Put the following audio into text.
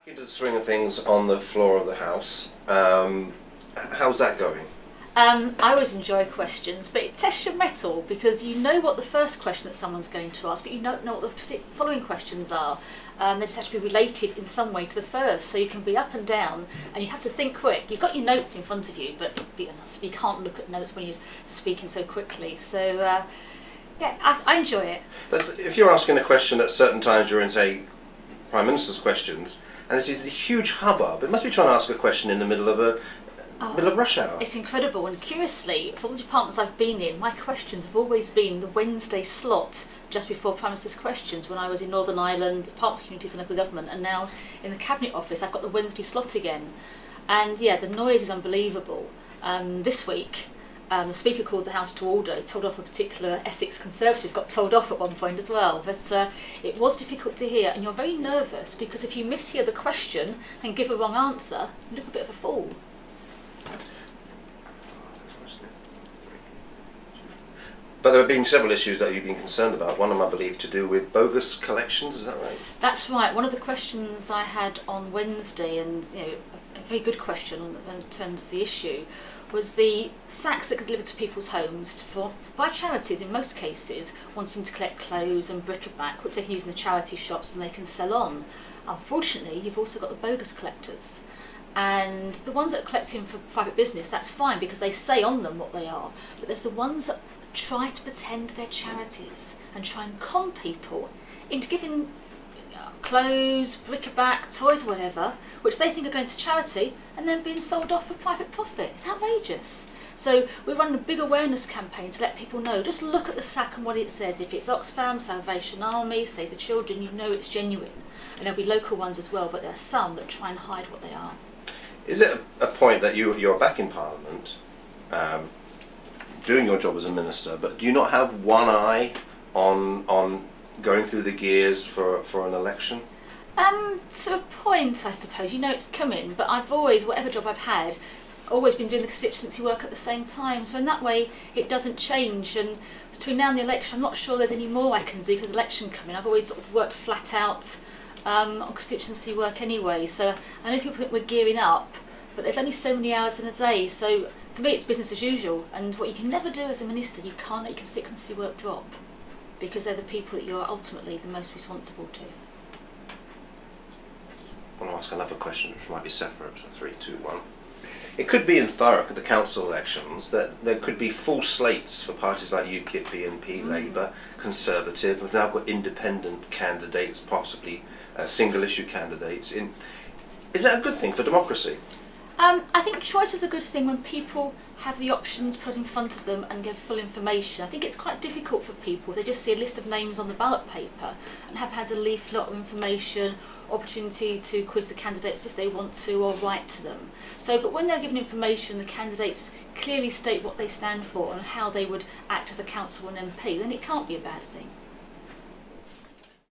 Into the swing of things on the floor of the House. How's that going? I always enjoy questions, but it tests your mettle because you know what the first question that someone's going to ask, but you don't know what the following questions are. They just have to be related in some way to the first, so you can be up and down, and you have to think quick. You've got your notes in front of you, but you can't look at notes when you're speaking so quickly. So, yeah, I enjoy it. But if you're asking a question at certain times during, say, Prime Minister's questions, and it's a huge hubbub, it must be trying to ask a question in the middle of rush hour. It's incredible, and curiously, for all the departments I've been in, my questions have always been the Wednesday slot just before Prime Minister's questions when I was in Northern Ireland, Department of Communities and Local Government, and now in the Cabinet Office I've got the Wednesday slot again. And yeah, the noise is unbelievable. This week, the Speaker called the House to order. He told off a particular Essex Conservative, got told off at one point as well. But it was difficult to hear, and you're very nervous because if you mishear the question and give a wrong answer, you look a bit of a fool. But there have been several issues that you've been concerned about. One of them, I believe, to do with bogus collections. Is that right? That's right. One of the questions I had on Wednesday, and a very good question in terms of the issue, was the sacks that get delivered to people's homes by charities in most cases, wanting to collect clothes and bric-a-brac, which they can use in the charity shops and they can sell on. Unfortunately, you've also got the bogus collectors. And the ones that are collecting for private business, that's fine because they say on them what they are. But there's the ones that try to pretend they're charities and try and con people into giving clothes, bric-a-brac, toys, whatever, which they think are going to charity and then being sold off for private profit. It's outrageous. So we're running a big awareness campaign to let people know, just look at the sack and what it says. If it's Oxfam, Salvation Army, Save the Children, you know it's genuine. And there'll be local ones as well, but there are some that try and hide what they are. Is it a point that you're back in Parliament, doing your job as a minister, but do you not have one eye on going through the gears for an election? To a point, I suppose. You know it's coming, but I've always, whatever job I've had, always been doing the constituency work at the same time. So in that way, it doesn't change. And between now and the election, I'm not sure there's any more I can do because the election coming. I've always sort of worked flat out on constituency work anyway. So I know people think we're gearing up, but there's only so many hours in a day. So for me, it's business as usual. And what you can never do as a minister, you can't let your constituency work drop, because they're the people that you're ultimately the most responsible to. I want to ask another question which might be separate, so 3, 2, 1. It could be in Thurrock at the council elections that there could be full slates for parties like UKIP, BNP, Labour, Conservative. We've now got independent candidates, possibly single issue candidates. Is that a good thing for democracy? I think choice is a good thing when people have the options put in front of them and give full information. I think it's quite difficult for people. They just see a list of names on the ballot paper and have had a leaflet of information, opportunity to quiz the candidates if they want to or write to them. So, but when they're given information, the candidates clearly state what they stand for and how they would act as a council and MP, then it can't be a bad thing.